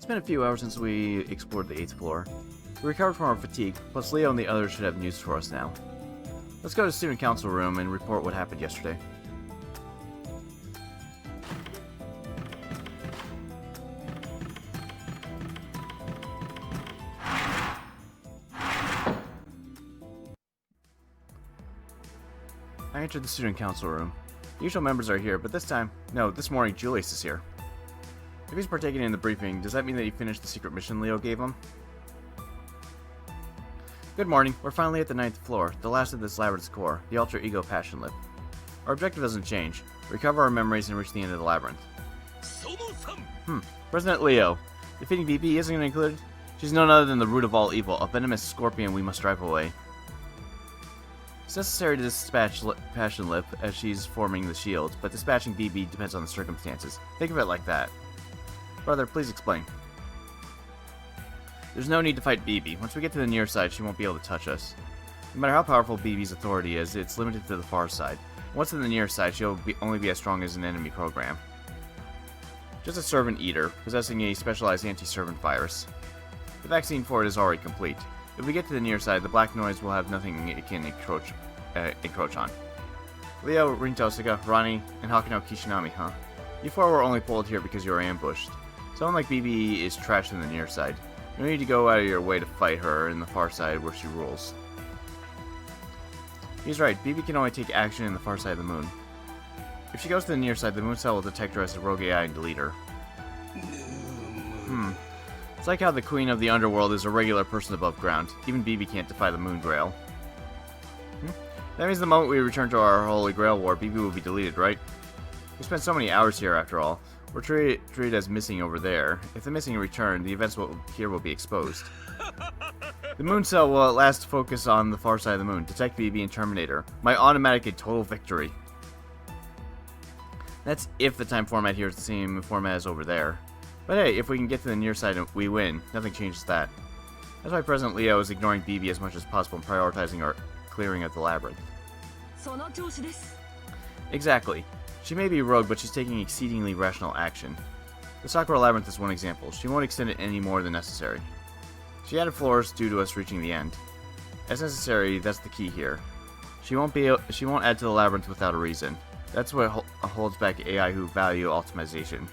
It's been a few hours since we explored the 8th floor. We recovered from our fatigue, plus Leo and the others should have news for us now. Let's go to the student council room and report what happened yesterday. I entered the student council room. The usual members are here, but this morning Julius is here. If he's partaking in the briefing, does that mean that he finished the secret mission Leo gave him? Good morning. We're finally at the 9th floor, the last of this labyrinth's core, the alter ego passion lip. Our objective doesn't change. Recover our memories and reach the end of the labyrinth. President Leo. Defeating BP isn't included? She's none other than the root of all evil, a venomous scorpion we must drive away. It's necessary to dispatch Passion Lip as she's forming the shield, but dispatching BB depends on the circumstances. Think of it like that. Brother, please explain. There's no need to fight BB. Once we get to the near side, she won't be able to touch us. No matter how powerful BB's authority is, it's limited to the far side. Once in the near side, she'll only be as strong as an enemy program. Just a servant eater, possessing a specialized anti-servant virus. The vaccine for it is already complete. If we get to the near side, the black noise will have nothing it can encroach on. Leo, Rintosiga, Rani, and Hakuno Kishinami, huh? You four were only pulled here because you were ambushed. Someone like BB is trash in the near side. You need to go out of your way to fight her in the far side where she rules. He's right, BB can only take action in the far side of the moon. If she goes to the near side, the moon cell will detect her as a rogue AI and delete her. It's like how the queen of the underworld is a regular person above ground. Even BB can't defy the moon grail. That means the moment we return to our Holy Grail War, BB will be deleted, right? We spent so many hours here after all. We're treated as missing over there. If the missing return, the events here will be exposed. The moon cell will at last focus on the far side of the moon. Detect BB and terminate her. My automatic and total victory. That's if the time format here is the same format as over there. But hey, if we can get to the near side and we win, nothing changes that. That's why President Leo is ignoring BB as much as possible and prioritizing our clearing of the labyrinth. Exactly. She may be rogue, but she's taking exceedingly rational action. The Sakura Labyrinth is one example. She won't extend it any more than necessary. She added floors due to us reaching the end. As necessary, that's the key here. She won't add to the labyrinth without a reason. That's what holds back AI who value optimization.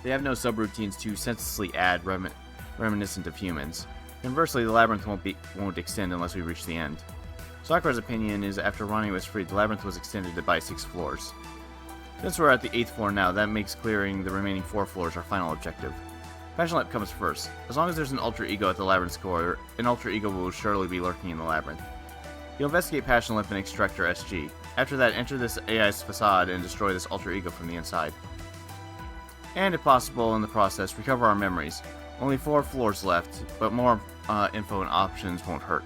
They have no subroutines to senselessly add reminiscent of humans. Conversely, the labyrinth won't extend unless we reach the end. Sakura's opinion is after Ronnie was freed, the labyrinth was extended by 6 floors. Since we're at the 8th floor now, that makes clearing the remaining 4 floors our final objective. Passion Lip comes first. As long as there's an alter ego at the labyrinth's core, an alter ego will surely be lurking in the labyrinth. You'll investigate Passion Lip and extract her SG. After that, enter this AI's facade and destroy this alter ego from the inside. And if possible, in the process, recover our memories. Only 4 floors left, but more info and options won't hurt.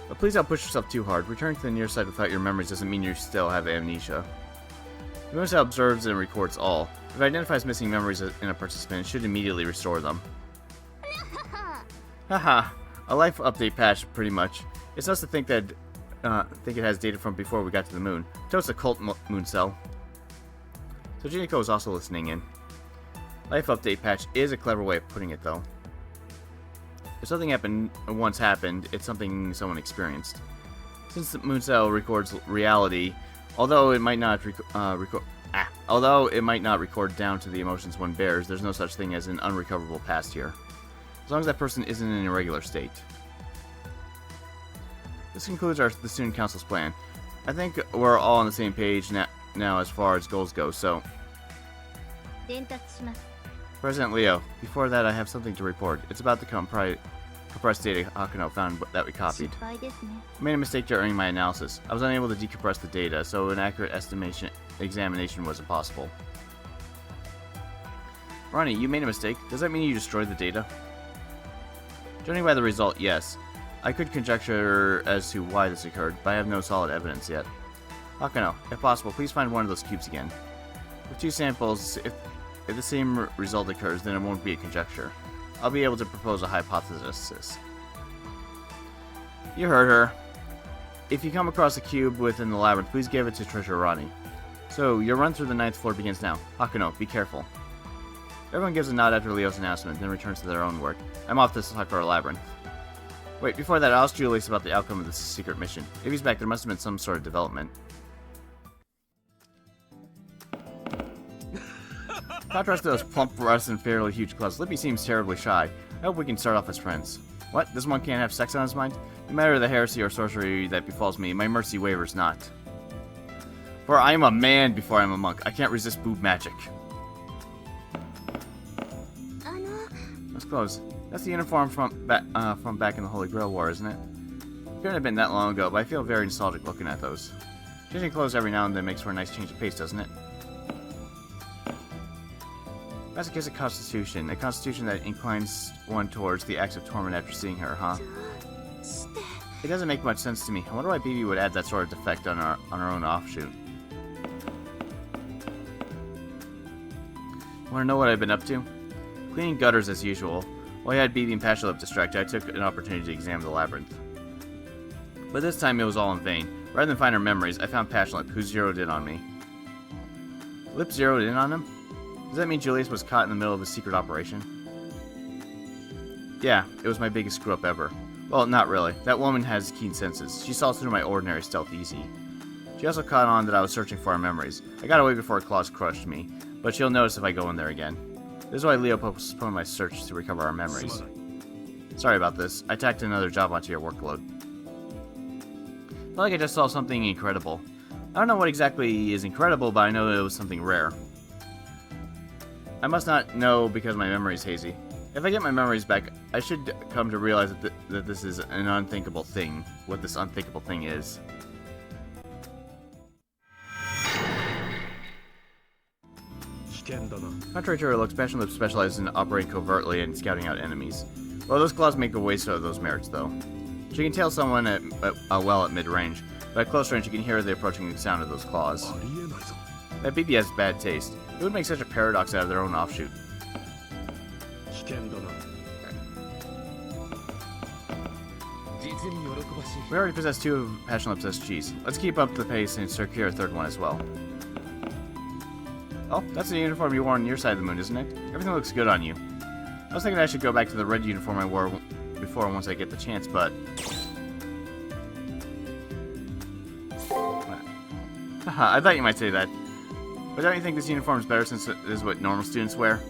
But please don't push yourself too hard. Returning to the near side without your memories doesn't mean you still have amnesia. The moon cell observes and records all. If it identifies missing memories in a participant, it should immediately restore them. Haha, a life update patch, pretty much. It's us to think that it has data from before we got to the moon. Toast a cult moon cell. So Jiniko is also listening in. Life update patch is a clever way of putting it, though. If something once happened, it's something someone experienced. Since the moon cell records reality, although it might not record down to the emotions one bears, there's no such thing as an unrecoverable past here. As long as that person isn't in a regular state. This concludes the student council's plan. I think we're all on the same page now as far as goals go, so... President Leo, before that I have something to report. It's about the compressed data Hakuno found that we copied. I made a mistake during my analysis. I was unable to decompress the data, so an accurate examination was impossible. Ronnie, you made a mistake. Does that mean you destroyed the data? Judging by the result, yes. I could conjecture as to why this occurred, but I have no solid evidence yet. Hakuno, if possible, please find one of those cubes again. With 2 samples, if the same result occurs, then it won't be a conjecture. I'll be able to propose a hypothesis. You heard her. If you come across a cube within the labyrinth, please give it to Treasure Ronnie. So, your run through the 9th floor begins now. Hakuno, be careful. Everyone gives a nod after Leo's announcement, then returns to their own work. I'm off to Sakura Labyrinth. Wait, before that, I asked Julius about the outcome of this secret mission. If he's back, there must have been some sort of development. Contrast to those plump breasts and fairly huge claws, Lippy seems terribly shy. I hope we can start off as friends. What? This one can't have sex on his mind? No matter the heresy or sorcery that befalls me, my mercy wavers not. For I am a man before I am a monk. I can't resist boob magic. Let's close. That's the uniform from back in the Holy Grail War, isn't it? Couldn't have been that long ago, but I feel very nostalgic looking at those. Changing clothes every now and then makes for a nice change of pace, doesn't it? Masochistic constitution. A constitution that inclines one towards the acts of torment after seeing her, huh? It doesn't make much sense to me. I wonder why BB would add that sort of defect on our own offshoot. Want to know what I've been up to? Cleaning gutters as usual. While I had BB and Pashalip distracted, I took an opportunity to examine the labyrinth. But this time it was all in vain. Rather than find her memories, I found Pashalip, who zeroed in on me. Lip zeroed in on him? Does that mean Julius was caught in the middle of a secret operation? Yeah, it was my biggest screw-up ever. Well, not really. That woman has keen senses. She saw through my ordinary stealth easy. She also caught on that I was searching for her memories. I got away before her claws crushed me, but she'll notice if I go in there again. This is why Leo postponed my search to recover our memories. Sorry about this. I tacked another job onto your workload. I feel like I just saw something incredible. I don't know what exactly is incredible, but I know it was something rare. I must not know because my memory is hazy. If I get my memories back, I should come to realize that this is an unthinkable thing. What this unthinkable thing is. Contrary to her looks, Passion Lip specializes in operating covertly and scouting out enemies. Well, those claws make a waste of those merits, though. She can tail someone well at mid-range, but at close range you can hear the approaching sound of those claws. That BB has bad taste. It would make such a paradox out of their own offshoot. We already possess 2 of Passion Lip's SGs. Let's keep up the pace and secure a 3rd one as well. Oh, that's the uniform you wore on your side of the moon, isn't it? Everything looks good on you. I was thinking I should go back to the red uniform I wore before once I get the chance, but... Haha, I thought you might say that. But don't you think this uniform is better since it is what normal students wear?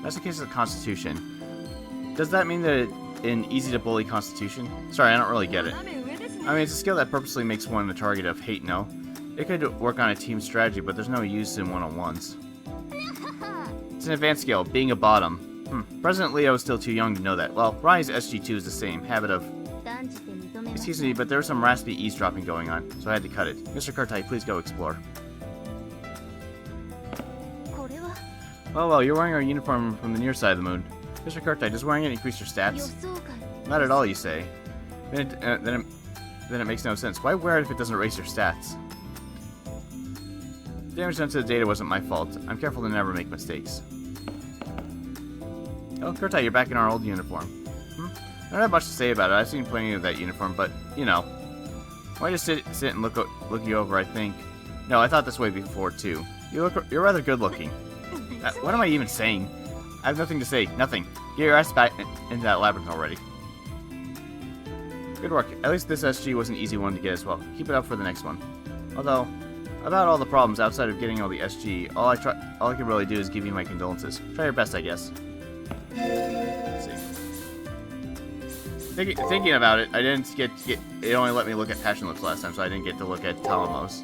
That's the case of the Constitution. Does that mean that it's an easy-to-bully Constitution? Sorry, I don't really get it. I mean, it's a skill that purposely makes one a target of hate, no? It could work on a team strategy, but there's no use in one-on-ones. It's an advanced skill, being a bottom. President Leo is still too young to know that. Well, Rai's SG2 is the same, habit of... Excuse me, but there was some raspy eavesdropping going on, so I had to cut it. Mr. Kurtai, please go explore. Well, you're wearing our uniform from the near side of the moon. Mr. Kurtai, does wearing it increase your stats? Not at all, you say. Then it makes no sense. Why wear it if it doesn't raise your stats? Damage done to the data wasn't my fault. I'm careful to never make mistakes. Oh, Kurtai, you're back in our old uniform. I don't have much to say about it. I've seen plenty of that uniform, but, you know. Why just sit and look you over, I think. No, I thought this way before, too. You're rather good looking. What am I even saying? I have nothing to say. Nothing. Get your ass back into that labyrinth already. Good work. At least this SG was an easy one to get as well. Keep it up for the next one. Although, about all the problems outside of getting all the SG, all I can really do is give you my condolences. Try your best, I guess. Let's see. Thinking about it, I didn't get it only let me look at Passion Lips last time, so I didn't get to look at Talamos.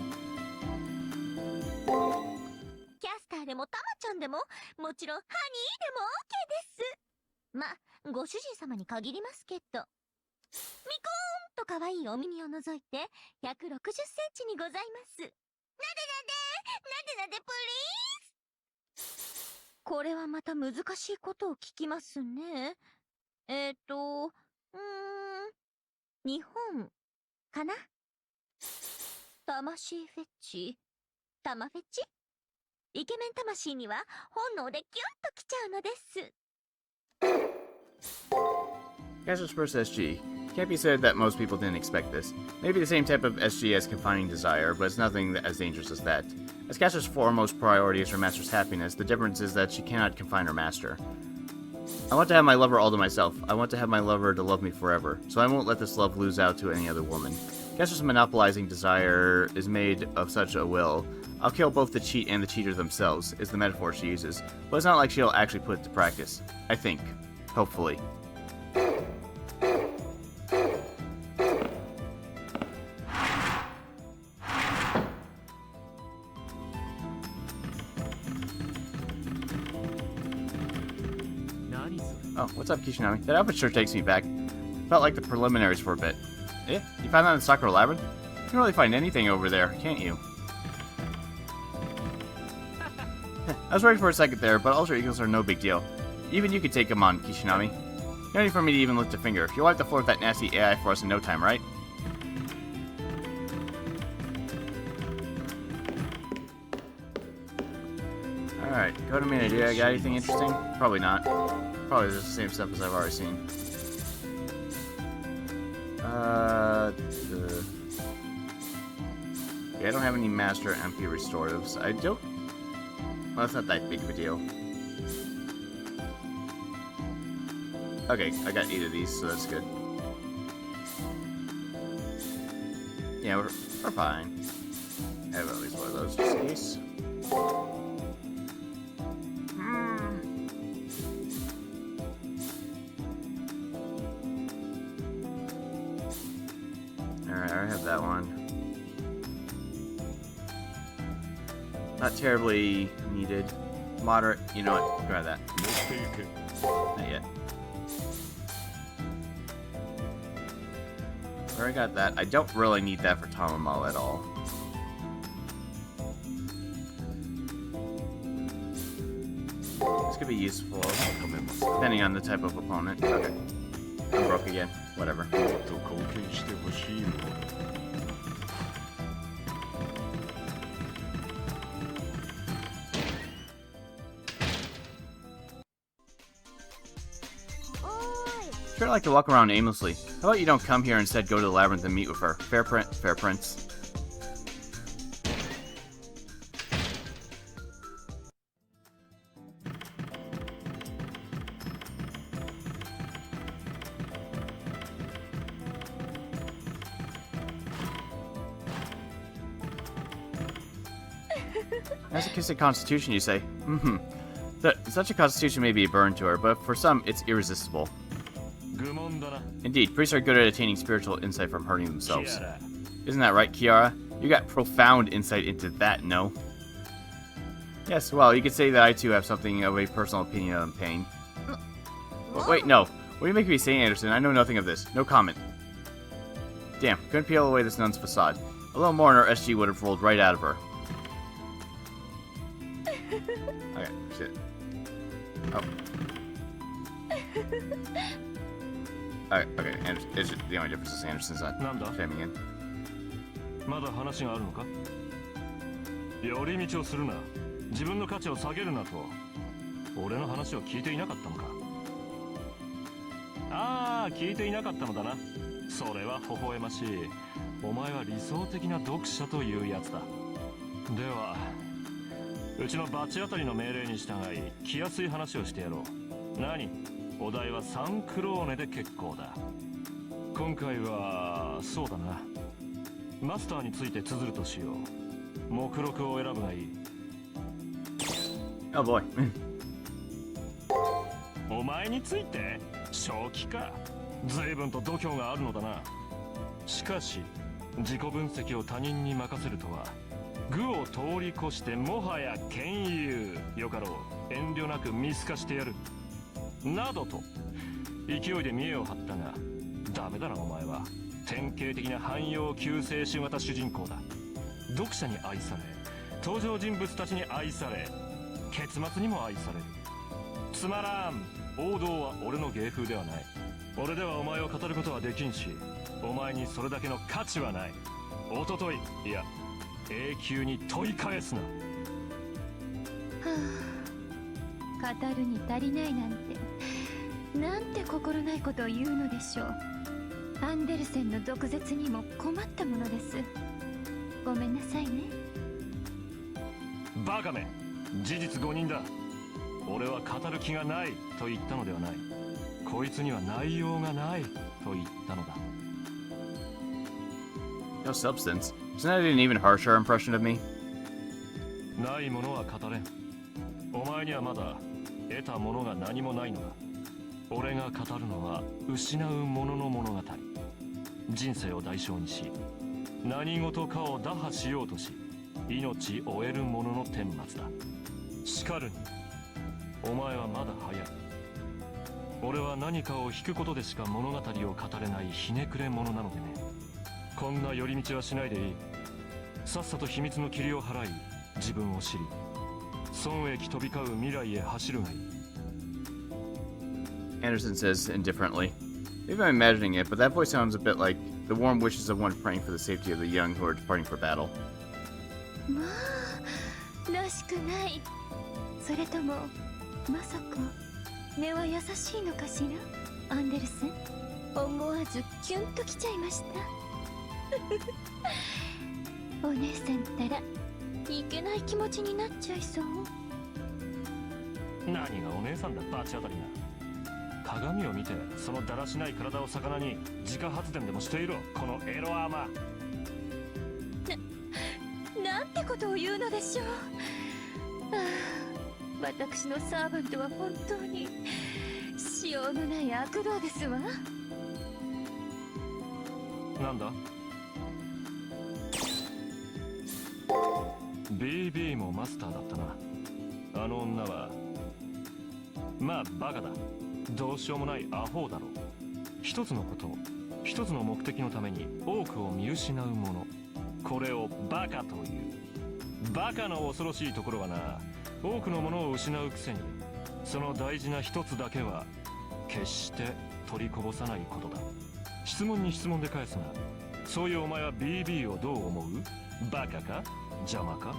Castor's first SG. Can't be said that most people didn't expect this. Maybe the same type of SG as Confining Desire, but it's nothing as dangerous as that. As Castra's foremost priority is her master's happiness, the difference is that she cannot confine her master. I want to have my lover all to myself. I want to have my lover to love me forever, so I won't let this love lose out to any other woman. Castra's monopolizing desire is made of such a will. I'll kill both the cheat and the cheater themselves, is the metaphor she uses, but it's not like she'll actually put it to practice. I think. Hopefully. Oh, what's up, Kishinami? That outfit sure takes me back. Felt like the preliminaries for a bit. Eh? You found that in the Sakura Labyrinth? You can really find anything over there, can't you? I was worried for a second there, but alter egos are no big deal. Even you could take them on, Kishinami. No need for me to even lift a finger. You'll wipe the floor with that nasty AI for us in no time, right? Alright, go to me. Do you got anything interesting? Probably not. Probably just the same stuff as I've already seen. Yeah, I don't have any Master MP restoratives. I don't... Well, that's not that big of a deal. Okay, I got 8 of these, so that's good. Yeah, we're fine. I have at least one of those just in case. Alright, I have that one. Not terribly needed. Moderate. You know what? Grab that. Not yet. Already got that. I don't really need that for Tamamo at all. This could be useful, depending on the type of opponent. Okay. I'm broke again. Whatever. Sure like to walk around aimlessly. How about you don't come here, instead go to the labyrinth and meet with her? Fair prince. Masochistic constitution, you say? Mm-hmm. Such a constitution may be a burden to her, but for some, it's irresistible. Indeed, priests are good at attaining spiritual insight from hurting themselves. Isn't that right, Kiara? You got profound insight into that, no? Yes, well, you could say that I too have something of a personal opinion on pain. Wait, no. What are you making me say, Anderson? I know nothing of this. No comment. Damn, couldn't peel away this nun's facade. A little more and her SG would have rolled right out of her. Okay, shit. Oh. Alright, okay, Anderson, the only difference is Anderson's not shaming in. まだ話があるのか？寄り道をするな。自分の価値を下げるなと。俺の話を聞いていなかったのか？ああ、聞いていなかったのだな。それは微笑ましい。お前は理想的な読者というやつだ。では、うちのバチ当たりの命令に従い、気安い話をしてやろう。何？お題は3クローネで結構だ。今回はそうだな。マスターについて綴るとしよう。目録を選ぶがいい。Oh boy. お前について正気か。随分と度胸があるのだな。しかし自己分析を他人に任せるとは愚を通り越してもはや剣友。よかろう、遠慮なく見透かしてやる。などと勢いで見栄を張ったが、ダメだなお前は。典型的な汎用救世主型主人公だ。読者に愛され、登場人物たちに愛され、結末にも愛される。つまらん。王道は俺の芸風ではない。俺ではお前を語ることはできんし、お前にそれだけの価値はない。おととい、いや永久に問い返すな。はあ、語るに足りないなんて、なんて心ないことを言うのでしょう。アンデルセンの毒舌にも困ったものです。ごめんなさいね。バカめ、事実誤認だ。俺は語る気がないと言ったのではない。こいつには内容がないと言ったのだ。No substance. Isn't that an even harsher impression of me? ないものは語れん。お前にはまだ得たものが何もないのだ。俺が語るのは失うものの物語。人生を代償にし、何事かを打破しようとし、命終えるものの顛末だ。しかるに、お前はまだ早い。俺は何かを引くことでしか物語を語れないひねくれ者なのでね。こんな寄り道はしないでいい。さっさと秘密の霧を払い、自分を知り、損益飛び交う未来へ走るがいい。Anderson says indifferently. Maybe I'm imagining it, but that voice sounds a bit like the warm wishes of one praying for the safety of the young who are departing for battle. まあらしくない。それともまさか根は優しいのかしら、アンデルセン。思わずキュンときちゃいましたお姉さんったらいけない気持ちになっちゃいそう。何がお姉さんだ、バチ当たりが。鏡を見てそのだらしない体を魚に自家発電でもしていろ、このエロアーマなんてことを言うのでしょう。私のサーバントは本当にしようのない悪道ですわ。なんだ BB もマスターだったな。あの女はまあバカだ。どうしようもないアホだろう。一つのこと、一つの目的のために多くを見失うもの、これをバカという。バカの恐ろしいところはな、多くのものを失うくせにその大事な一つだけは決して取りこぼさないことだ。質問に質問で返すが、そういうお前は BB をどう思う？バカか？邪魔か？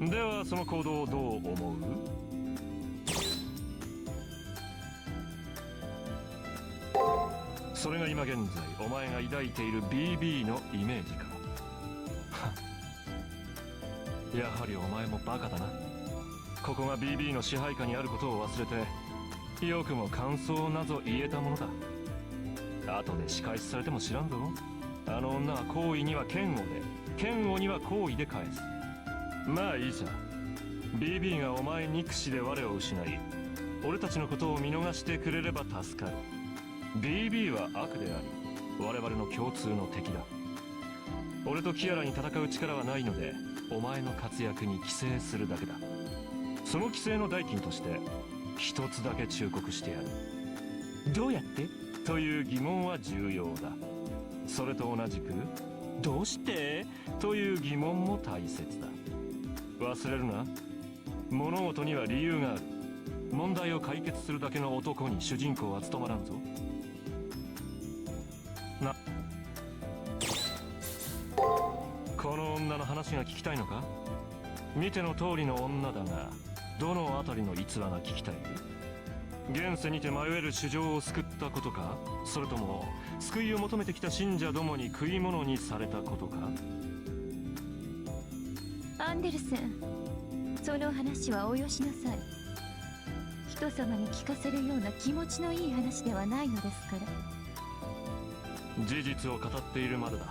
ではその行動をどう思う？それが今現在お前が抱いている BB のイメージか。やはりお前もバカだな。ここが BB の支配下にあることを忘れて、よくも感想なぞ言えたものだ。後で仕返しされても知らんぞ。あの女は行為には嫌悪で、嫌悪には行為で返す。まあいいさ。 BB がお前憎しで我を失い、俺たちのことを見逃してくれれば助かる。 BB は悪であり、我々の共通の敵だ。俺とキアラに戦う力はないので、お前の活躍に寄生するだけだ。その寄生の代金として一つだけ忠告してやる。どうやってという疑問は重要だ。それと同じくどうしてという疑問も大切だ。忘れるな。物事には理由がある。問題を解決するだけの男に主人公は務まらんぞ。な、この女の話が聞きたいのか？見ての通りの女だが、どのあたりの逸話が聞きたい？現世にて迷える主情を救ったことか、それとも救いを求めてきた信者どもに食い物にされたことか？アンデルセン、その話はおよしなさい。人様に聞かせるような気持ちのいい話ではないのですから。事実を語っているまでだ。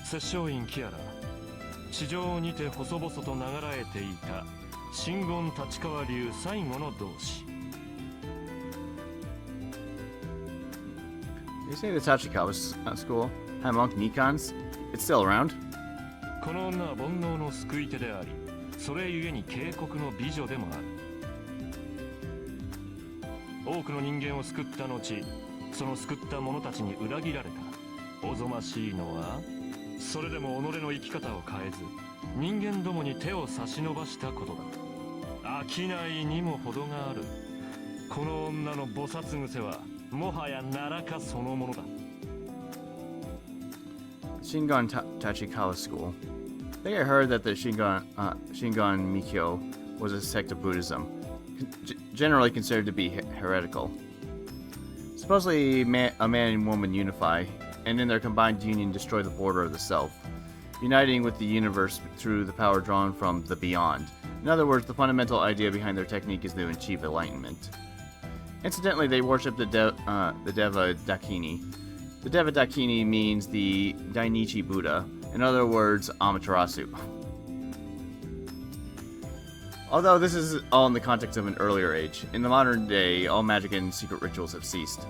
摂政院キアラ、地上にて細々と流らえていた真言立川流最後の同志。They say the Tachikawa school had monk Nikons. It's still around. この女は煩悩の救い手であり、それゆえに警告の美女でもある。多くの人間を救った後、その救った者たちに裏切られた。おぞましいのは、それでも己の生き方を変えず、人間どもに手を差し伸ばしたことだ。商いにも程がある。この女の菩薩癖はもはや奈良かそのものだ。Shingon Tachikawa school. I think I heard that the Shingon Mikyo was a sect of Buddhism, generally considered to be heretical. Supposedly, a man and woman unify, and in their combined union destroy the border of the self, uniting with the universe through the power drawn from the beyond. In other words, the fundamental idea behind their technique is to achieve enlightenment. Incidentally, they worship the Deva Dakini. The Deva Dakini means the Dainichi Buddha, in other words, Amaterasu. Although this is all in the context of an earlier age, in the modern day, all magic and secret rituals have ceased.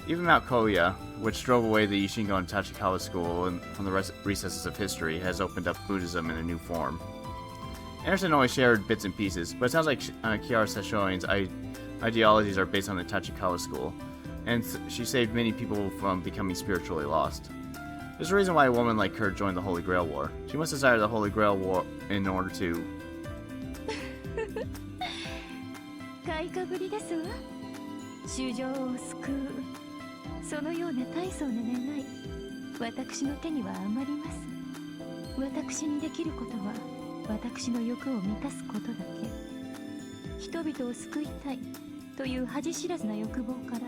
Even Mount Koya, which drove away the Ishingo and Tachikawa school from the recesses of history, has opened up Buddhism in a new form. Anderson always shared bits and pieces, but it sounds like Kiara Sesshoin's ideologies are based on the Tachikawa school, and she saved many people from becoming spiritually lost. There's a reason why a woman like her joined the Holy Grail War. She must desire the Holy Grail War in order to... 買いかぶりですわ。衆生を救う。そのような大層な願い、私の手には余ります。私にできることは、私の欲を満たすことだけ。人々を救いたいという恥知らずな欲望から、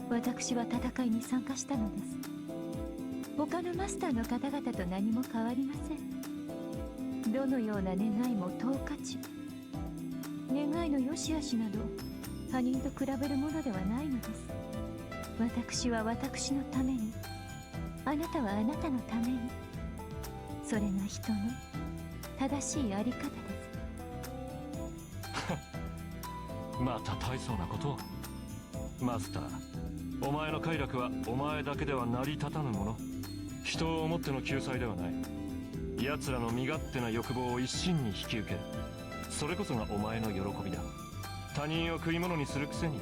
私は戦いに参加したのです。他のマスターの方々と何も変わりません。どのような願いも等価値。願いの良し悪しなど他人と比べるものではないのです。私は私のために、あなたはあなたのために。それが人の正しいあり方です。また大層なことを。マスター、お前の快楽はお前だけでは成り立たぬもの。人を思っての救済ではない。奴らの身勝手な欲望を一身に引き受ける。それこそがお前の喜びだ。他人を食い物にするくせに、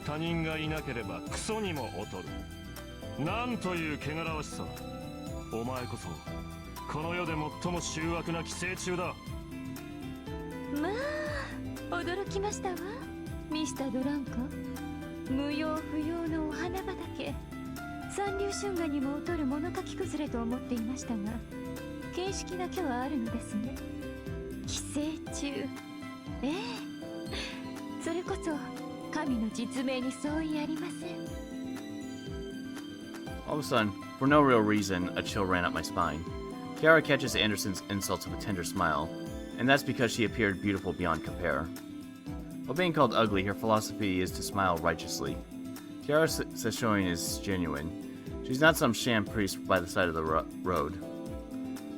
他人がいなければクソにも劣る。なんという汚らわしさ。お前こそこの世で最も醜悪な寄生虫だ。まあ驚きましたわ、ミスター・ドランカ。無用不要のお花畑、三流春画にも劣る物書き崩れと思っていましたが、形式だけはあるのですね。寄生虫、ええ、それこそ神の実名に相違ありません。 All of a sudden, for no real reason, a chill ran up my spine. Kiara catches Anderson's insults with a tender smile, and that's because she appeared beautiful beyond compare. While being called ugly, her philosophy is to smile righteously. Kiara Sesshoin is genuine. She's not some sham priest by the side of the road.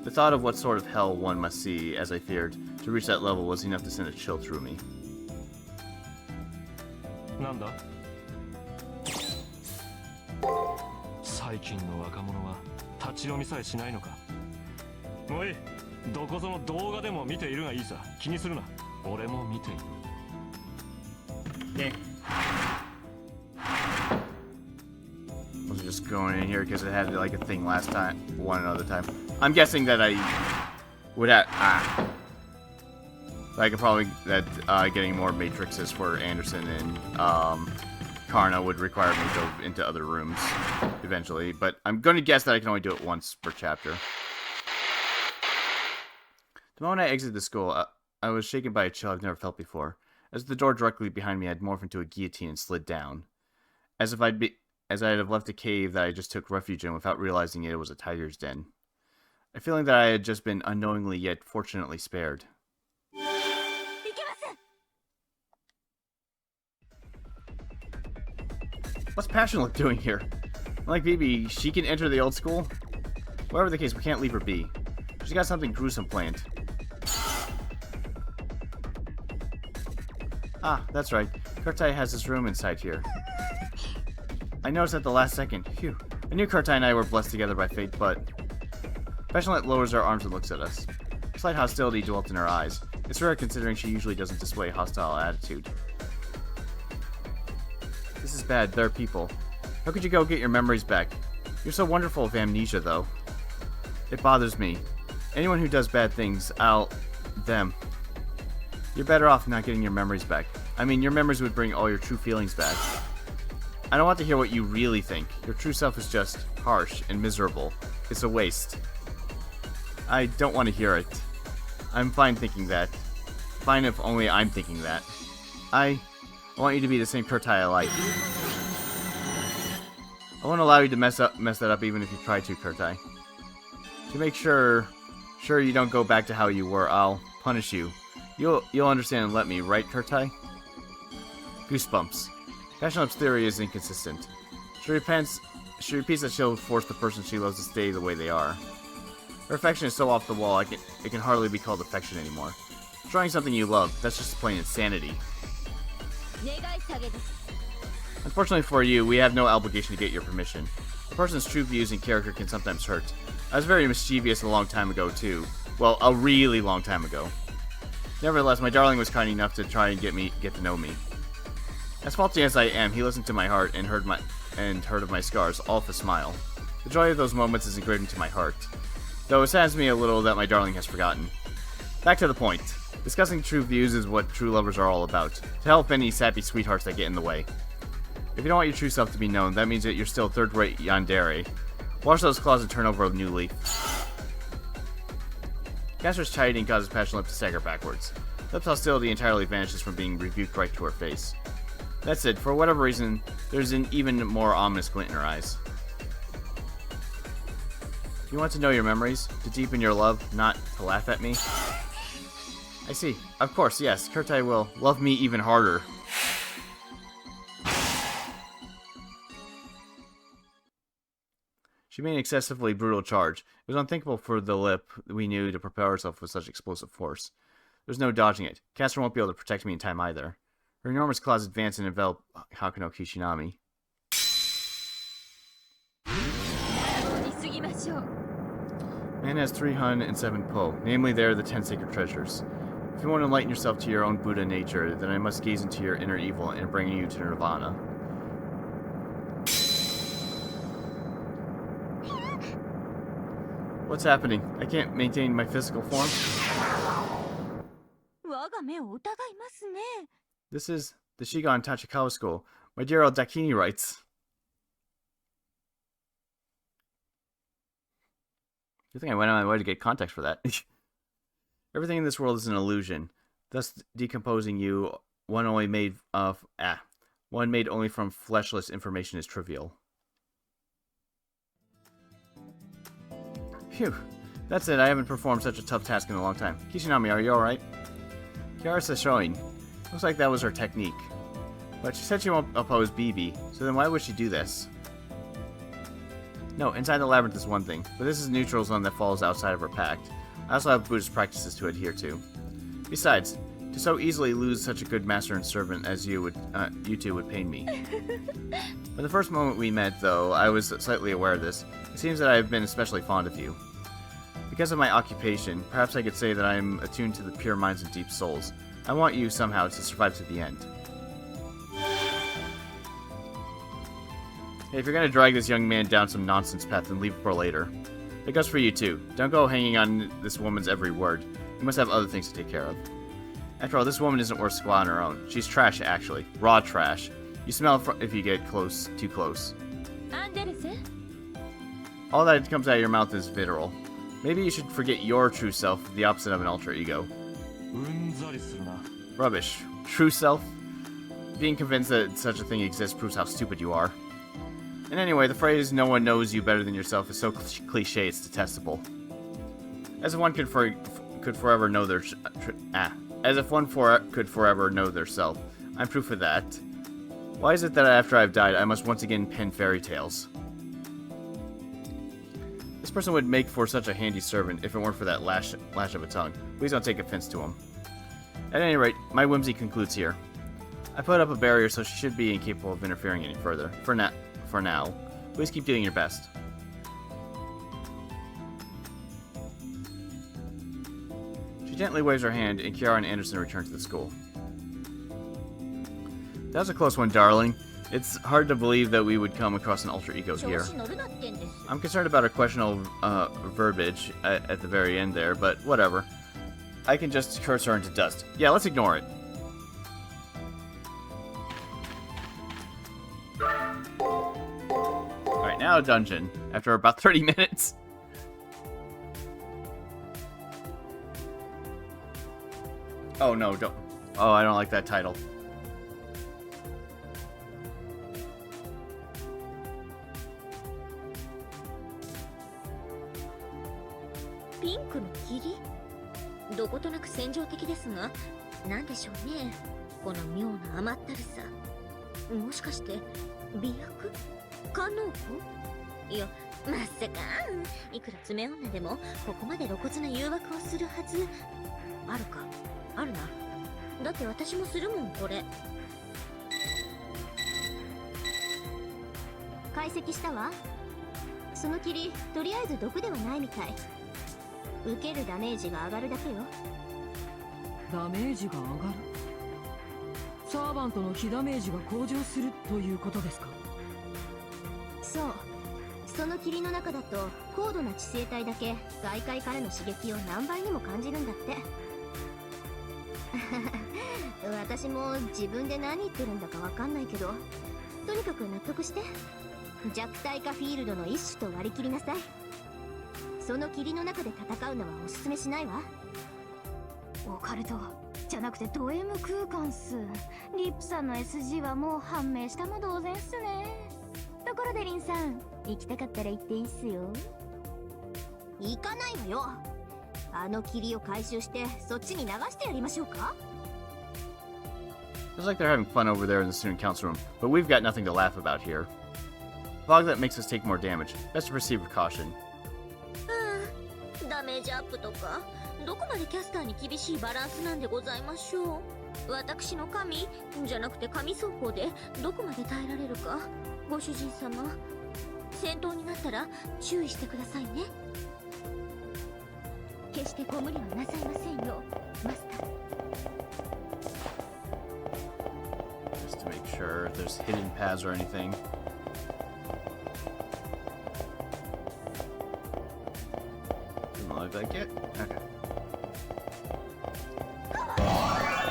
The thought of what sort of hell one must see, as I feared, to reach that level was enough to send a chill through me. なんだ？最近の若者は立ち読みさえしないのか。おい、どこぞの動画でも見ているがいいさ。気にするな。俺も見ている。Okay. I was just going in here because it had like a thing last time, one other time. I'm guessing that I would have. I could probably getting more matrices for Anderson and Karna would require me to go into other rooms eventually, but I'm going to guess that I can only do it once per chapter. The moment I exited the school, I was shaken by a chill I've never felt before, as the door directly behind me had morphed into a guillotine and slid down, as I'd have left a cave that I just took refuge in without realizing it was a tiger's den. A feeling that I had just been unknowingly yet fortunately spared. What's Passionlip doing here? Like Bibi, she can enter the old school? Whatever the case, we can't leave her be. She's got something gruesome planned. Ah, that's right. Kurtai has his room inside here. I noticed at the last second. Phew. I knew Kurtai and I were blessed together by fate, but... Passionlip lowers her arms and looks at us. Slight hostility dwelt in her eyes. It's rare considering she usually doesn't display a hostile attitude. This is bad. There are people. How could you go get your memories back? You're so wonderful with amnesia, though. It bothers me. Anyone who does bad things, them. You're better off not getting your memories back. I mean, your memories would bring all your true feelings back. I don't want to hear what you really think. Your true self is just harsh and miserable. It's a waste. I don't want to hear it. I'm fine thinking that. Fine if only I'm thinking that. I want you to be the same Kurtai I like. I won't allow you to mess that up even if you try to, Kurtai. To make sure you don't go back to how you were, I'll punish you. You'll understand and let me, right, Kurtai? Goosebumps. Passionlip's theory is inconsistent. She repeats that she'll force the person she loves to stay the way they are. Her affection is so off the wall, it can hardly be called affection anymore. Destroying something you love, that's just plain insanity. Unfortunately for you, we have no obligation to get your permission. A person's true views and character can sometimes hurt. I was very mischievous a long time ago, too. Well, a really long time ago. Nevertheless, my darling was kind enough to try and get to know me. As faulty as I am, he listened to my heart and heard of my scars, all with a smile. The joy of those moments is engraved into my heart. Though it saddens me a little that my darling has forgotten. Back to the point. Discussing true views is what true lovers are all about. To help any sappy sweethearts that get in the way. If you don't want your true self to be known, that means that you're still third-rate yandere. Wash those claws and turn over a new leaf. Castor's chiding causes Passionlip to stagger backwards. Lip's hostility entirely vanishes from being rebuked right to her face. That said, for whatever reason, there's an even more ominous glint in her eyes. You want to know your memories? To deepen your love, not to laugh at me? I see. Of course, yes. Kurtai will love me even harder. She made an excessively brutal charge. It was unthinkable for the Lip we knew to propel herself with such explosive force. There's no dodging it. Castor won't be able to protect me in time either. Her enormous claws advance and envelop Hakuno Kishinami. Man has 307 po, namely they are the 10 sacred treasures. If you want to enlighten yourself to your own Buddha nature, then I must gaze into your inner evil and bring you to Nirvana. What's happening? I can't maintain my physical form. This is the Shigan Tachikawa school. My dear old Dakini writes. I think I went on my way to get context for that. Everything in this world is an illusion, thus decomposing you. One made only from fleshless information is trivial. Phew, that's it. I haven't performed such a tough task in a long time. Kishinami, are you alright? Kiarisa showing. Looks like that was her technique. But she said she won't oppose BB, so then why would she do this? No, inside the labyrinth is one thing, but this is a neutral zone that falls outside of her pact. I also have Buddhist practices to adhere to. Besides, to so easily lose such a good master and servant as you two would pain me. From the first moment we met, though, I was slightly aware of this. It seems that I have been especially fond of you. Because of my occupation, perhaps I could say that I am attuned to the pure minds and deep souls. I want you, somehow, to survive to the end. Hey, if you're gonna drag this young man down some nonsense path, then leave it for later. It goes for you, too. Don't go hanging on this woman's every word. You must have other things to take care of. After all, this woman isn't worth squat on her own. She's trash, actually. Raw trash. You smell it if you get too close. All that comes out of your mouth is vitriol. Maybe you should forget your true self, the opposite of an alter ego. Rubbish. True self? Being convinced that such a thing exists proves how stupid you are. And anyway, the phrase, no one knows you better than yourself, is so cliche it's detestable. As if one could forever know their... As if one could forever know their self. I'm proof of that. Why is it that after I've died, I must once again pen fairy tales? This person would make for such a handy servant if it weren't for that lash of a tongue. Please don't take offense to him. At any rate, my whimsy concludes here. I put up a barrier so she should be incapable of interfering any further. For now. Please keep doing your best. She gently waves her hand, and Kiara and Anderson return to the school. That was a close one, darling. It's hard to believe that we would come across an alter ego here. I'm concerned about her questionable verbiage at the very end there, but whatever. I can just curse her into dust. Yeah, let's ignore it. Alright, now a dungeon. After about 30 minutes. Oh no, don't. Oh, I don't like that title. ピンクの霧。どことなく戦場的ですが、なんでしょうね、この妙な甘ったるさ。もしかして美薬？官能庫？いや、まさか、いくら爪女でもここまで露骨な誘惑をするはず。あるか、あるな。だって私もするもん、これ。解析したわ。その霧、とりあえず毒ではないみたい。受けるダメージが上がるだけよ。ダメージが上がる？サーバントの被ダメージが向上するということですか？そう。その霧の中だと高度な知性体だけ外界からの刺激を何倍にも感じるんだって私も自分で何言ってるんだかわかんないけど、とにかく納得して。弱体化フィールドの一種と割り切りなさい。その霧の中で戦うのはおすすめしないわ。オカルトじゃなくてド M 空間っす。リップさんの SG はもう判明したも同然っすね。ところでリンさん、行きたかったら行っていいっすよ。行かないわよ。あの霧を回収してそっちに流してやりましょうか。 Looks like they're having fun over there in the student council room, but we've got nothing to laugh about here. Fog that makes us take more damage. Best to proceed with caution. ダメージアップとか、どこまでキャスターに厳しいバランスなんでございましょう。私の神じゃなくて神走行でどこまで耐えられるか。ご主人様、戦闘になったら注意してくださいね。決してご無理はなさいませんよ、マスター。 Just to make sure if there's hidden paths or anything. Didn't look like it. Okay.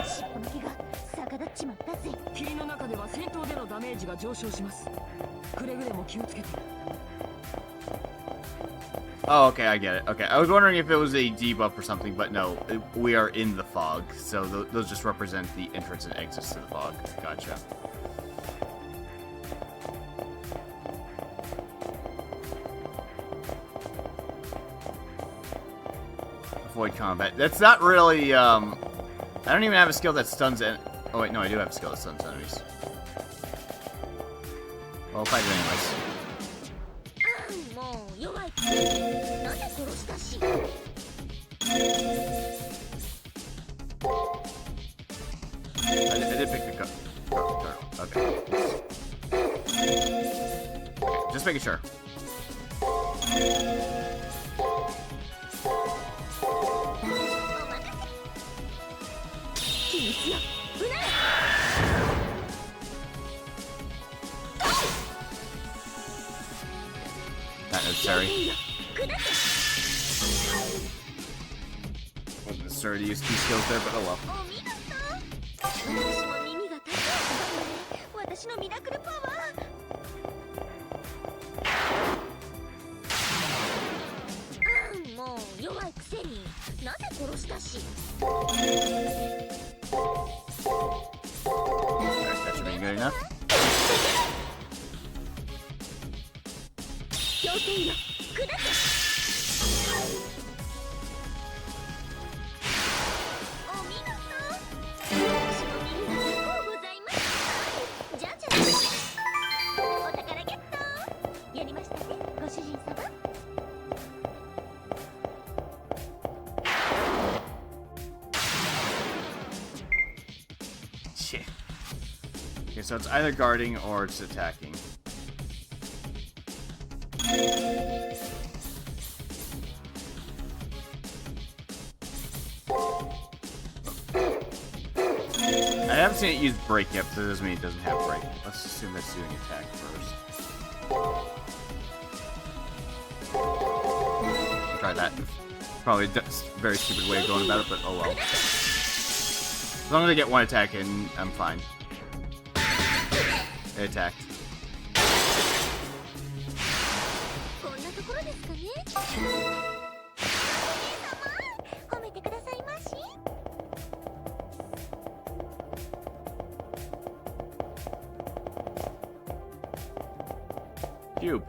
尻尾の毛が逆立っちまったぜ。霧の中では戦闘でのダメージが上昇します。くれぐれも気をつけて。 Oh, okay, I get it. Okay, I was wondering if it was a debuff or something, but no, we are in the fog, so those just represent the entrance and exits to the fog. Gotcha. Avoid combat. That's not really, I don't even have a skill that stuns oh wait, no, I do have a skill that stuns enemies. Well, I'll fight it anyways. もう弱い。なぜ殺したし。I did pick the card. Okay. Just making sure. 気にしよう。うなれ。 Not necessary. Wasn't necessary to use key skills there, but oh well. お見事。私も耳が立った。私のミラクルパワー。もう弱いくせになぜ殺したし。 Alright, that should be good enough. 強制よ、砕け。お見事。私の耳が結構ございます。じゃじゃん。お宝ゲット。やりましたね、ご主人様。 Shit. Okay, so it's either guarding or it's attacking. I haven't seen it use break yet, but that doesn't mean it doesn't have break. Let's assume that's doing attack first. Try that. Probably a very stupid way of going about it, but oh well. As long as I get one attack in, I'm fine. It attacked. こんなところですかね。お姉様、褒めてくださいまし。 Cube.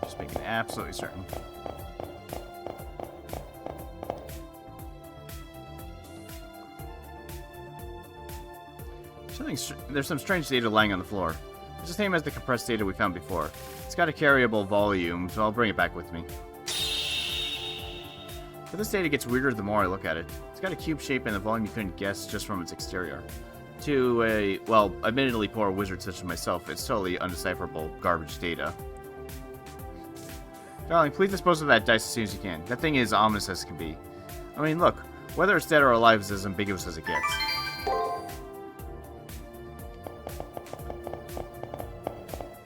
Just making absolutely certain. There's some strange data lying on the floor. It's the same as the compressed data we found before. It's got a carryable volume, so I'll bring it back with me. But this data gets weirder the more I look at it. It's got a cube shape and a volume you couldn't guess just from its exterior. To a, well, admittedly poor wizard such as myself, it's totally undecipherable garbage data. Darling, please dispose of that dice as soon as you can. That thing is ominous as can be. I mean, look, whether it's dead or alive is as ambiguous as it gets.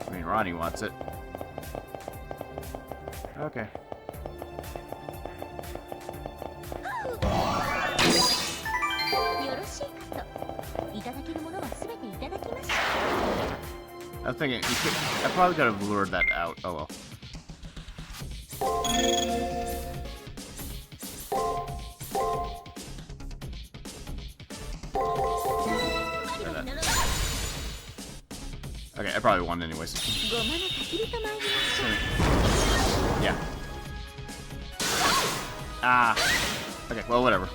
I mean, Ronnie wants it. Okay. I'm thinking, I probably could have lured that out. Oh well. Okay, I probably won anyways. Yeah. Ah. Okay, well, whatever.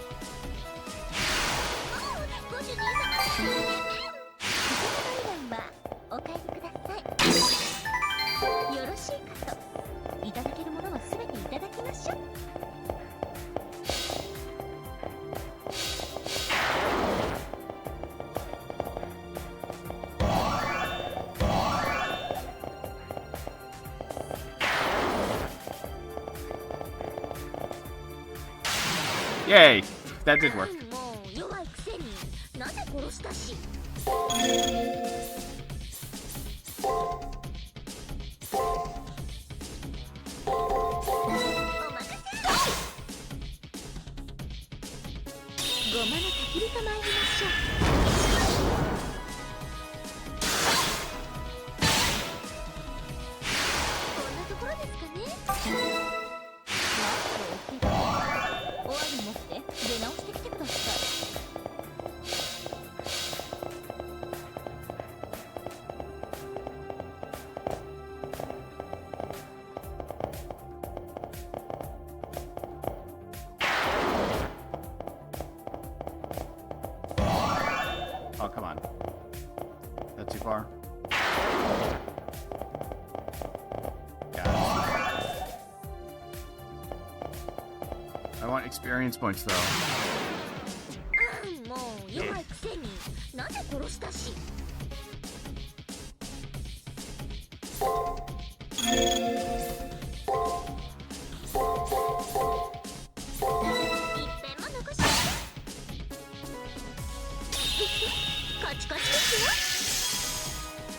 Yay! That did work. Oh, come on. That too far? Got it. I want experience points, though.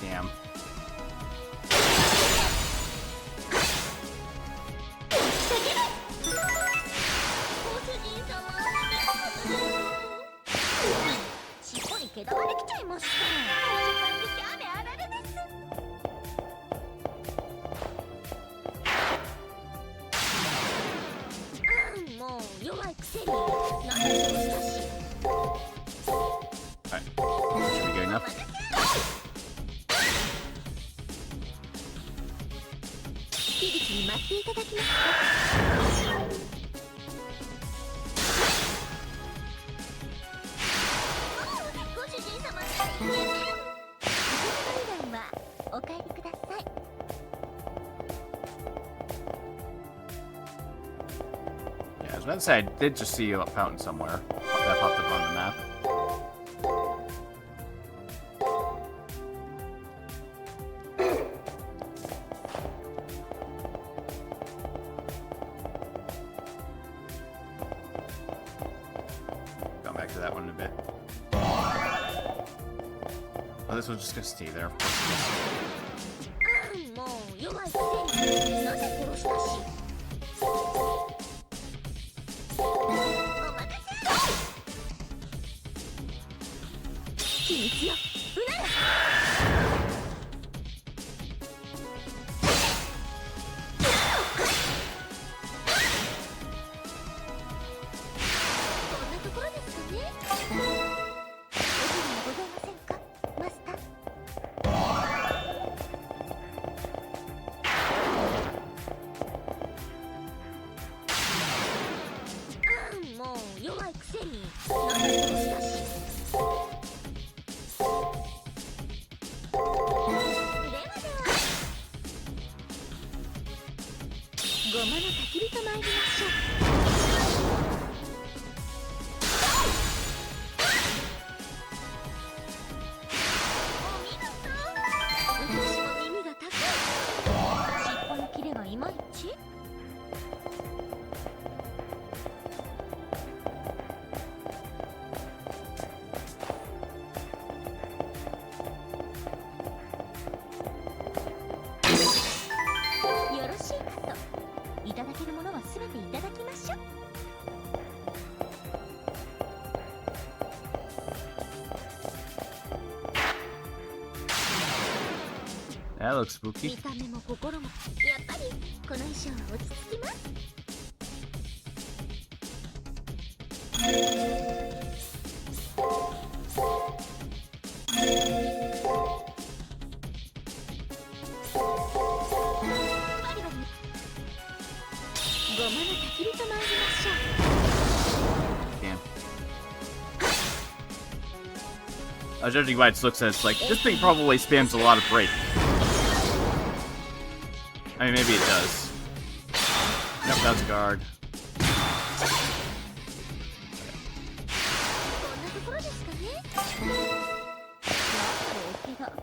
Damn. Alright. Should be good enough. Yeah, I was about to say, I did just see a fountain somewhere. That popped up on the map. Going back to that one in a bit. Oh, this one's just gonna stay there. Of course になんでそうしたし。ではでは、ごまの焚き火と参りましょう。お見事。私も耳が高い。尻尾のキレがいまいち。よろしいかと。いただけるものはすべていただきましょう。That looks 見 spooky. た目も心もやっぱりこの衣装は落ち着きます。バリバリごまの焚き火と参りましょう。 Damn. Judging by its looks, it's like this thing probably spams a lot of break. I mean, maybe it does. Nope, that's a guard. こんなところですかね。なんか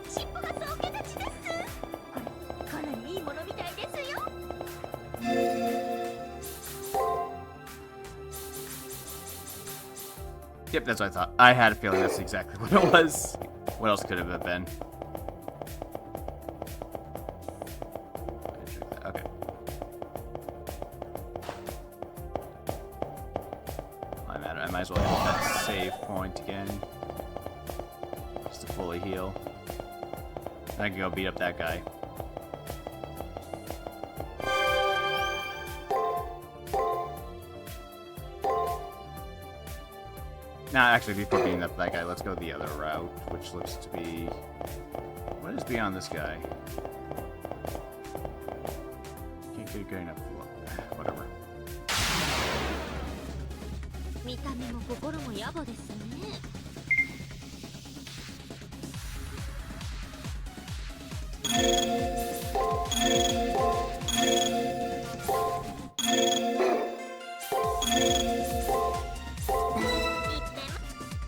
尻尾が総毛立ちです。これかなりいいものみたいですよ。Yep, that's what I thought. I had a feeling that's exactly what it was. What else could it have been? Okay. I might as well hit that save point again. Just to fully heal. I can go beat up that guy. Nah, actually, before beating up that guy, let's go the other route, which looks to be... What is beyond this guy? Can't get good enough. Whatever. 見た目も心も野暮ですね。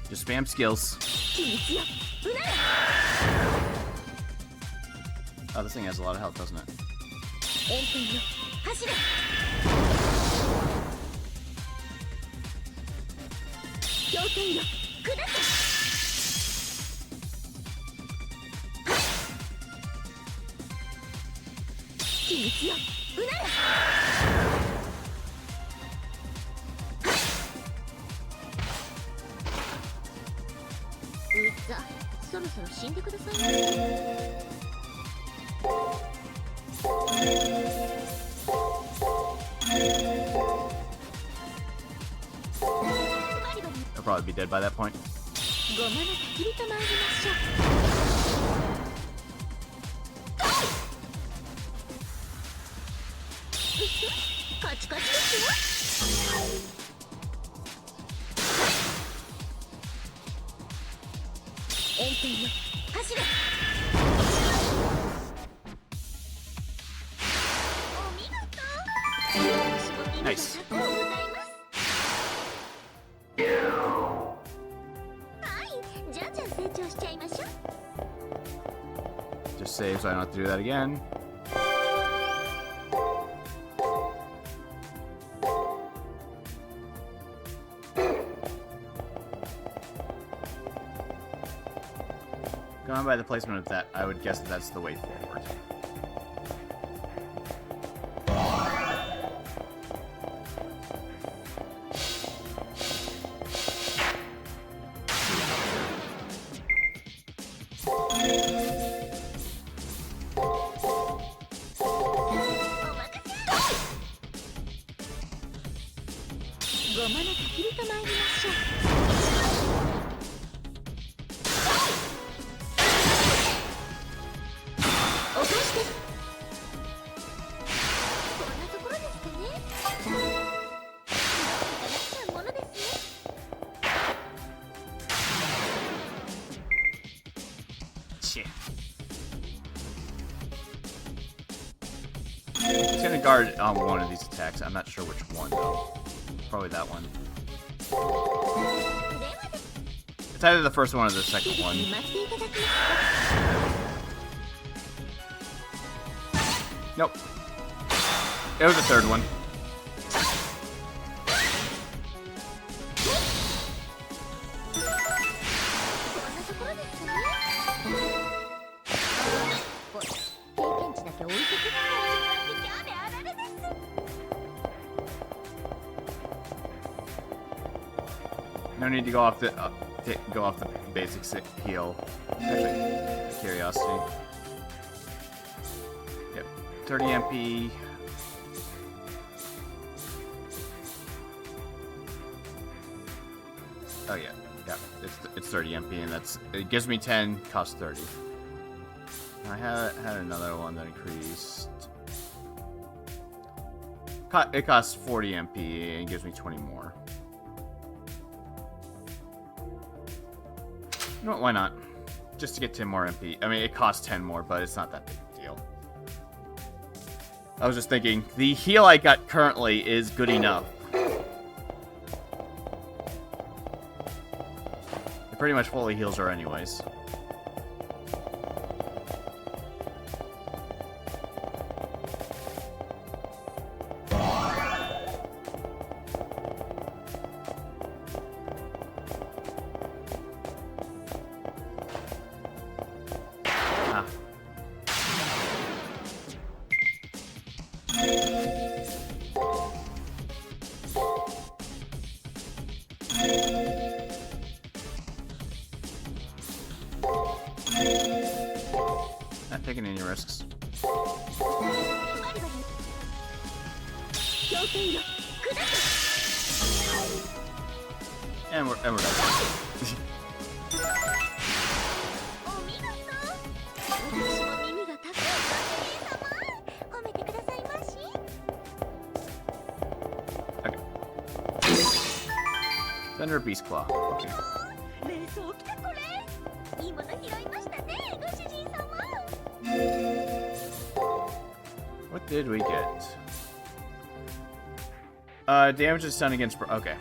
Just spam skills. 秘密よ。うなれ。 Oh, this thing has a lot of health, doesn't it? 炎天よ。走れ。氷点よ。砕け。秘密よ。うなれ。うざ、そろそろ死んでくださいね。バリバリ I'll probably be dead by that point. ごまの焚き火と参りましょう。カチカチですよ。炎天よ。走れ。お見事。私も耳が Nice. 高うございます。はい、じゃんじゃん成長しちゃいましょう。 Just save so I don't have to do that again. Going by the placement of that, I would guess that that's the way forward. It's gonna guard on one of these attacks. I'm not sure which one though. Probably that one. It's either the first one or the second one. Nope. It was the third one. No need to go off the basic heal. Actually, curiosity. Yep, 30 MP. Oh yeah, it's 30 MP, and it gives me 10, costs 30. I had another one that increased. It costs 40 MP and gives me 20 more. You know what, why not? Just to get 10 more MP. I mean, it costs 10 more, but it's not that big a deal. I was just thinking, the heal I got currently is good enough. It pretty much fully heals her anyways. Not taking any risks. And we're done. Okay. Thunder Beast Claw. Okay. What did we get? Damage is done against... Okay.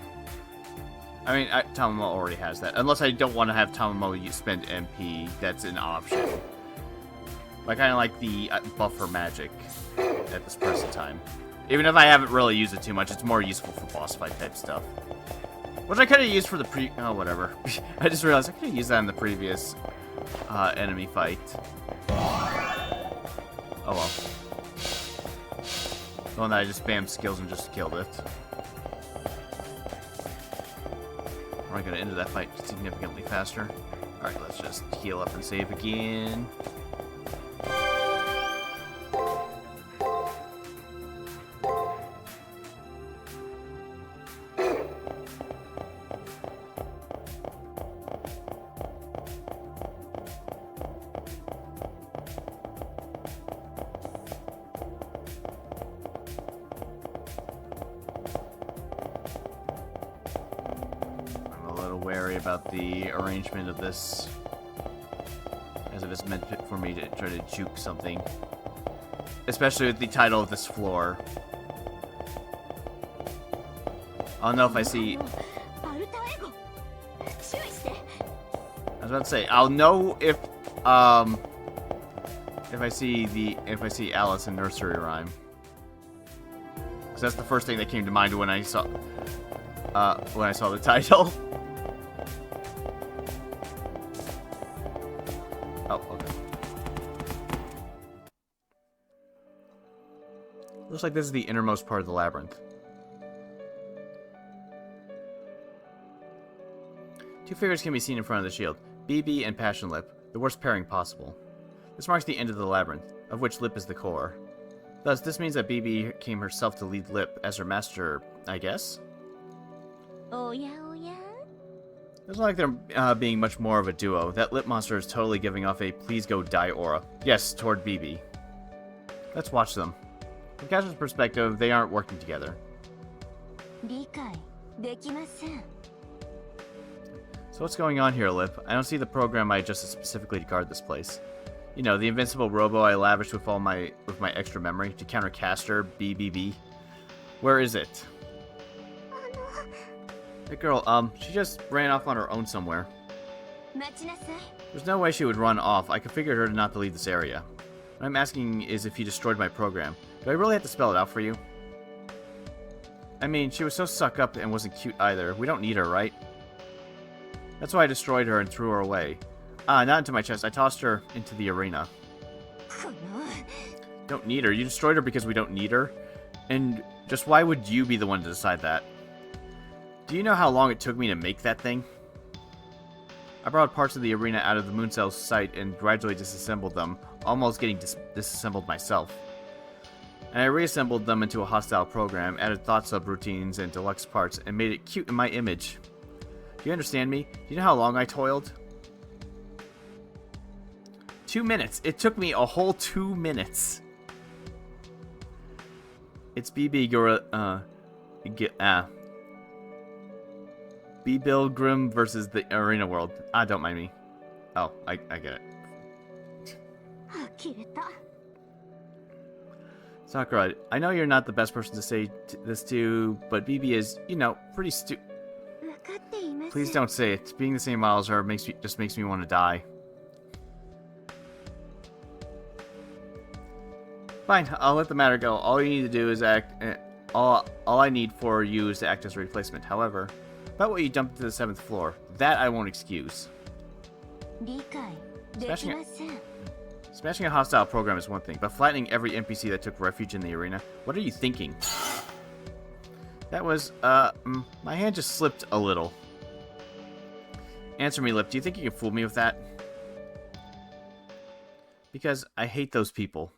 I mean, Tamamo already has that. Unless I don't want to have Tamamo spend MP, that's an option. I kind of like the buffer magic at this present time. Even if I haven't really used it too much, it's more useful for boss fight type stuff. Which I could have used for the oh, whatever. I just realized I could have used that in the previous enemy fight. Oh well. The one that I just spammed skills and just killed it. We're gonna end that fight significantly faster. Alright, let's just heal up and save again. Wary about the arrangement of this, as if it's meant for me to try to juke something, especially with the title of this floor. I'll know if I see... I was about to say, I'll know if I see Alice in Nursery Rhyme, because that's the first thing that came to mind when I saw the title. Oh, okay. Looks like this is the innermost part of the labyrinth. Two figures can be seen in front of the shield. BB and Passion Lip, the worst pairing possible. This marks the end of the labyrinth, of which Lip is the core. Thus, this means that BB came herself to lead Lip as her master, I guess? Oh yeah, oh yeah. Doesn't like there being much more of a duo. That Lip monster is totally giving off a please go die aura. Yes, toward BB. Let's watch them. From Cash's perspective, they aren't working together. So what's going on here, Lip? I don't see the program I adjusted specifically to guard this place. You know, the invincible robo I lavished with my extra memory to counter Caster BBB. Where is it? That girl, she just ran off on her own somewhere. There's no way she would run off. I configured her not to leave this area. What I'm asking is if you destroyed my program. Do I really have to spell it out for you? I mean, she was so suck up and wasn't cute either. We don't need her, right? That's why I destroyed her and threw her away. Ah, not into my chest. I tossed her into the arena. Don't need her. You destroyed her because we don't need her? And just why would you be the one to decide that? Do you know how long it took me to make that thing? I brought parts of the arena out of the moon cell's sight and gradually disassembled them, almost getting disassembled myself. And I reassembled them into a hostile program, added thought subroutines and deluxe parts, and made it cute in my image. Do you understand me? Do you know how long I toiled? 2 minutes. It took me a whole 2 minutes. It's BB Gorilla, B. Bill Grimm versus the Arena World. Ah, don't mind me. Oh, I get it. Sakura, I know you're not the best person to say this to, but BB is, you know, pretty Please don't say it. Being the same model as her just makes me want to die. Fine, I'll let the matter go. All you need to do is act. All I need for you is to act as a replacement. However, about what you dumped to the 7th floor, that I won't excuse. Smashing a hostile program is one thing, but flattening every NPC that took refuge in the arena, what are you thinking? That was, my hand just slipped a little. Answer me, Lip. Do you think you can fool me with that? Because I hate those people.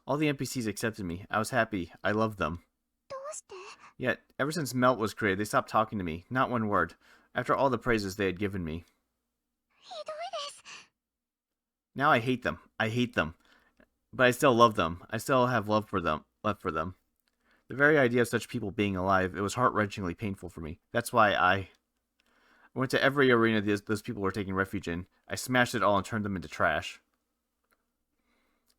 All the NPCs accepted me. I was happy. I loved them. Yet, ever since Melt was created, they stopped talking to me. Not one word. After all the praises they had given me. Now I hate them. I hate them. But I still love them. I still have love for them. Left for them. The very idea of such people being alive, it was heart-wrenchingly painful for me. That's why I went to every arena those people were taking refuge in. I smashed it all and turned them into trash.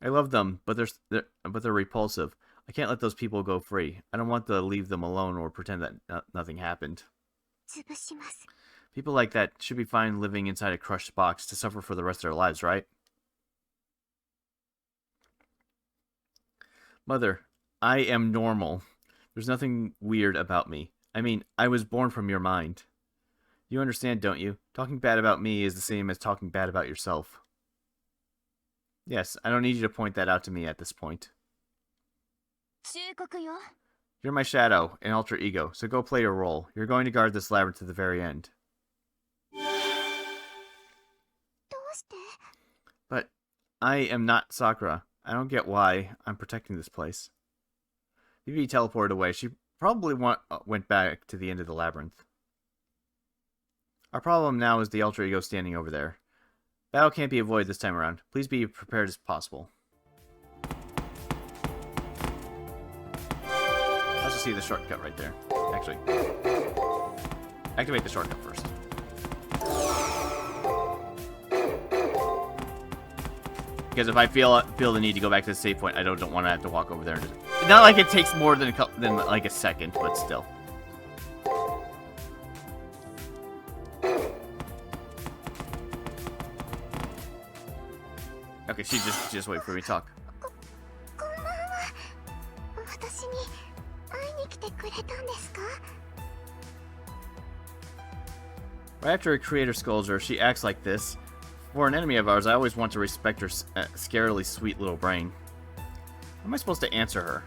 I love them, but they're repulsive. I can't let those people go free. I don't want to leave them alone or pretend that nothing happened. People like that should be fine living inside a crushed box to suffer for the rest of their lives, right? Mother, I am normal. There's nothing weird about me. I mean, I was born from your mind. You understand, don't you? Talking bad about me is the same as talking bad about yourself. Yes, I don't need you to point that out to me at this point. You're my shadow, an alter ego, so go play your role. You're going to guard this labyrinth to the very end. But I am not Sakura. I don't get why I'm protecting this place. Vivi teleported away. She probably went back to the end of the labyrinth. Our problem now is the alter ego standing over there. Battle can't be avoided this time around. Please be prepared as possible. Let's just see the shortcut right there. Actually, activate the shortcut first. Because if I feel the need to go back to the save point, I don't want to have to walk over there. Not like it takes more than like a second, but still. Okay, she just wait for me to talk. Right after her creator scolds her, she acts like this. For an enemy of ours, I always want to respect her scarily sweet little brain. How am I supposed to answer her?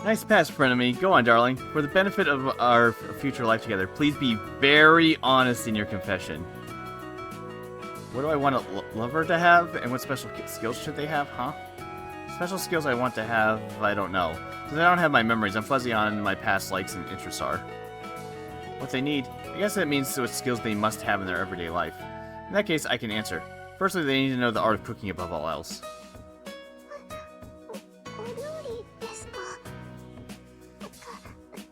Nice pass, frenemy. Go on, darling. For the benefit of our future life together, please be very honest in your confession. What do I want a lover to have? And what special skills should they have, huh? Special skills I want to have, I don't know. Since I don't have my memories, I'm fuzzy on my past likes and interests are. What they need? I guess that means what skills they must have in their everyday life. In that case, I can answer. Firstly, they need to know the art of cooking above all else. お料理ですか。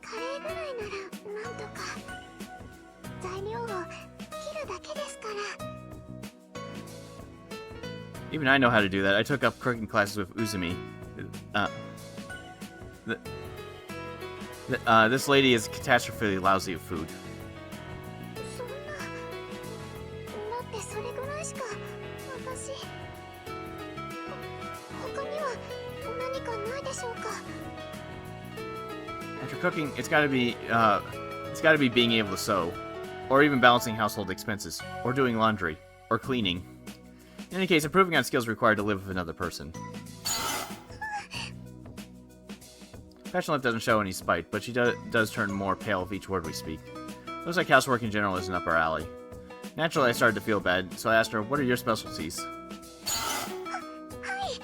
カレーぐらいならなんとか。材料を切るだけですから。 Even I know how to do that. I took up cooking classes with Uzumi. This lady is catastrophically lousy at food. そんな。だってそれぐらいしか私。他には何かないでしょうか。 After cooking, it's gotta be being able to sew, or even balancing household expenses, or doing laundry, or cleaning. In any case, improving on skills required to live with another person. Passion Lip doesn't show any spite, but she does turn more pale with each word we speak. Looks like housework in general isn't up our alley. Naturally, I started to feel bad, so I asked her, what are your specialties? はい。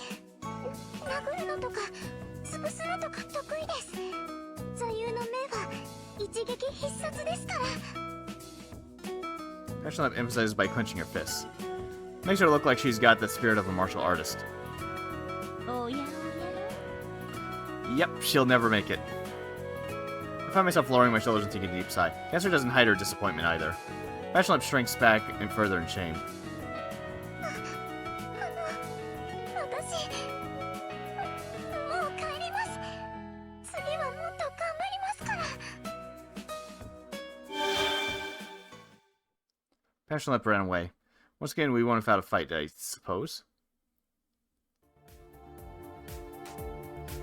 殴るのとか潰すのとか得意です。座右の銘は一撃必殺ですから。 Passion Lip emphasizes by clenching her fists. Makes her look like she's got the spirit of a martial artist. Oh yeah. Yep, she'll never make it. I find myself lowering my shoulders and taking a deep sigh. Cancer doesn't hide her disappointment either. Passion Lip shrinks back and further in shame. 私もう帰ります。次はもっと頑張りますから。 Passion Lip ran away. Once again, we won without a fight, I suppose.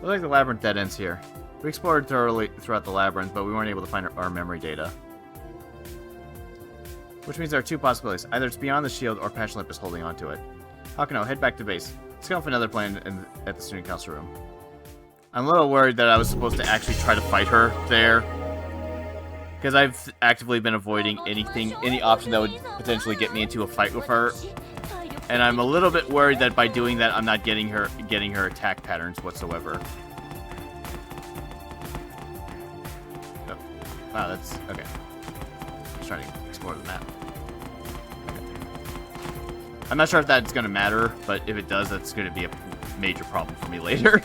Looks like the labyrinth dead ends here. We explored thoroughly throughout the labyrinth, but we weren't able to find our memory data. Which means there are two possibilities. Either it's beyond the shield, or Passion Lip is holding onto it. Hakano, head back to base. Let's go off another plan at the student council room. I'm a little worried that I was supposed to actually try to fight her there. Because I've actively been avoiding any option that would potentially get me into a fight with her. And I'm a little bit worried that by doing that, I'm not getting her attack patterns whatsoever. Oh. Wow, that's... okay. Just trying to explore the map. Okay. I'm not sure if that's going to matter, but if it does, that's going to be a major problem for me later.